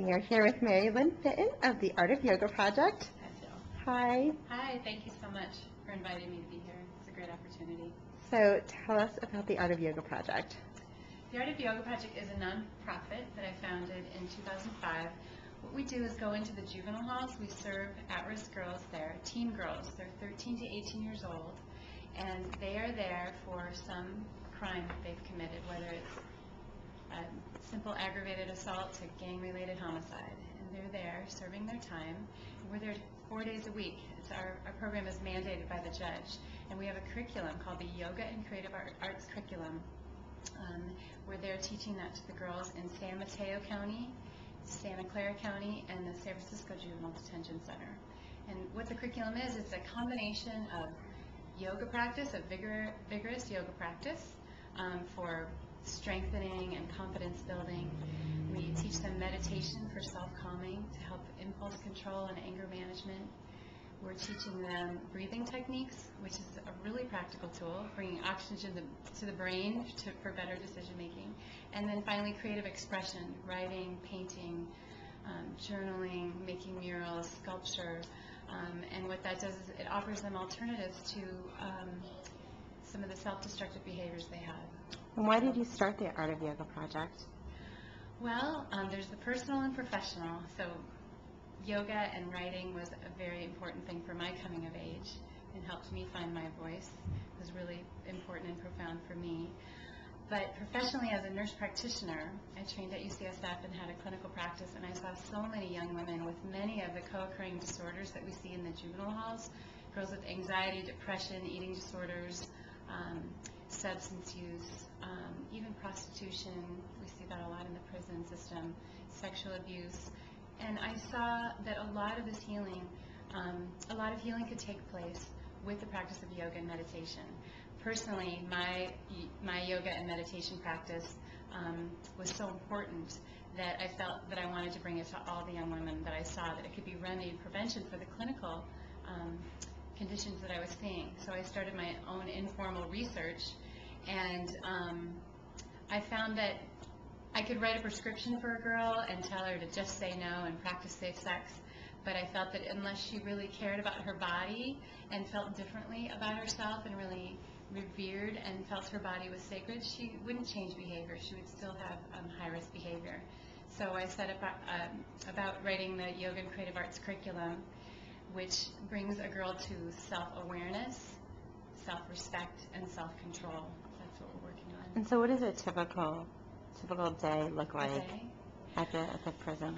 We are here with Mary Lynn Fitton of the Art of Yoga Project. Hi, Jill. Hi. Hi, thank you so much for inviting me to be here. It's a great opportunity. So tell us about the Art of Yoga Project. The Art of Yoga Project is a nonprofit that I founded in 2005. What we do is go into the juvenile halls. We serve at-risk girls there, teen girls. They're 13 to 18 years old, and they are there for some crime that they've committed, whether it's a simple aggravated assault to gang-related homicide. And they're there serving their time. And we're there 4 days a week. Our program is mandated by the judge. And we have a curriculum called the Yoga and Creative Arts Curriculum. We're there teaching that to the girls in San Mateo County, Santa Clara County, and the San Francisco Juvenile Detention Center. And what the curriculum is, it's a combination of yoga practice, a vigorous yoga practice for strengthening and confidence building. We teach them meditation for self-calming to help impulse control and anger management. We're teaching them breathing techniques, which is a really practical tool, bringing oxygen to the brain for better decision making. And then finally, creative expression, writing, painting, journaling, making murals, sculpture. And what that does is it offers them alternatives to some of the self-destructive behaviors they have. And why did you start the Art of Yoga Project? Well, there's the personal and professional. So yoga and writing was a very important thing for my coming of age and helped me find my voice. It was really important and profound for me. But professionally, as a nurse practitioner, I trained at UCSF and had a clinical practice, and I saw so many young women with many of the co-occurring disorders that we see in the juvenile halls. Girls with anxiety, depression, eating disorders, substance use, even prostitution. We see that a lot in the prison system, sexual abuse. And I saw that a lot of healing could take place with the practice of yoga and meditation. Personally, my yoga and meditation practice was so important that I felt that I wanted to bring it to all the young women that I saw, that it could be remedy prevention for the clinical conditions that I was seeing. So I started my own informal research, and I found that I could write a prescription for a girl and tell her to just say no and practice safe sex, but I felt that unless she really cared about her body and felt differently about herself and really revered and felt her body was sacred, she wouldn't change behavior. She would still have high-risk behavior. So I set up about writing the Yoga and Creative Arts Curriculum, which brings a girl to self-awareness, self-respect, and self-control. That's what we're working on. And so what does a typical day look like at the prison?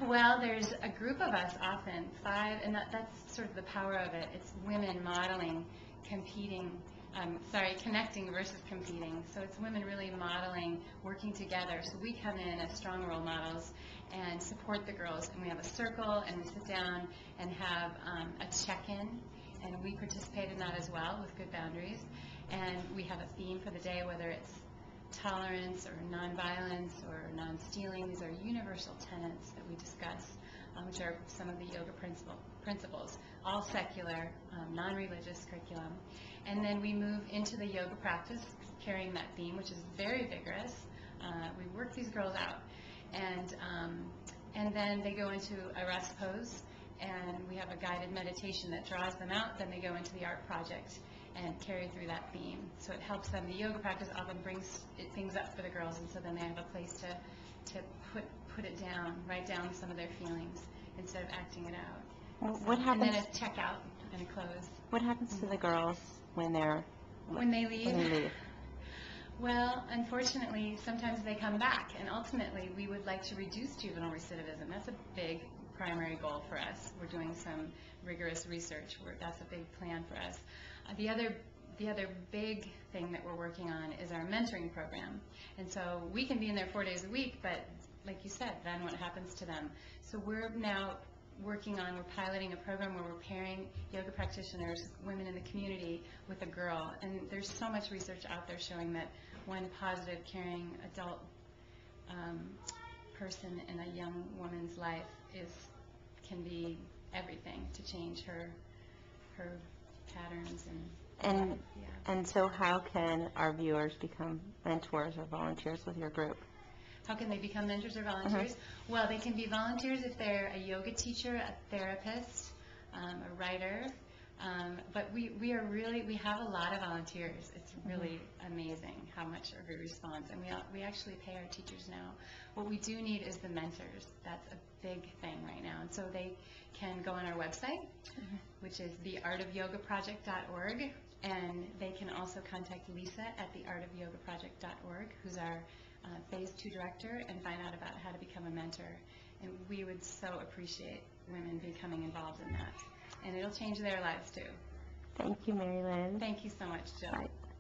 Well, there's a group of us often, 5, and that's sort of the power of it. It's women modeling, connecting versus competing. So it's women really modeling, working together. So we come in as strong role models and support the girls, and we have a circle, and we sit down and have a check-in, and we participate in that as well with good boundaries. And we have a theme for the day, whether it's tolerance or nonviolence or non-stealing. These are universal tenets that we discuss, which are some of the yoga principles, all secular, non-religious curriculum. And then we move into the yoga practice, carrying that theme, which is very vigorous. We work these girls out, and then they go into a rest pose, and we have a guided meditation that draws them out. Then they go into the art project and carry through that theme. So it helps them. The yoga practice often brings things up for the girls, and so then they have a place to put it down, write down some of their feelings instead of acting it out. Well, what happens? And then a check out and a close. What happens to the girls when they leave? Well, unfortunately, sometimes they come back, and ultimately we would like to reduce juvenile recidivism. That's a big primary goal for us. We're doing some rigorous research. That's a big plan for us. The other big thing that we're working on is our mentoring program. And so we can be in there 4 days a week, but like you said, then what happens to them? So we're now we're piloting a program where we're pairing yoga practitioners, women in the community, with a girl. And there's so much research out there showing that one positive, caring adult person in a young woman's life can be everything to change her patterns and so how can our viewers become mentors or volunteers with your group? How can they become mentors or volunteers? Well, they can be volunteers if they're a yoga teacher, a therapist, a writer. But we have a lot of volunteers. It's really amazing how much of a response. And we actually pay our teachers now. What we do need is the mentors. That's a big thing right now. And so they can go on our website, which is theartofyogaproject.org. And they can also contact Lisa at theartofyogaproject.org, who's our Phase 2 director, and find out about how to become a mentor. And we would so appreciate women becoming involved in that. And it'll change their lives too. Thank you, Mary Lynn. Thank you so much, Jill. Bye.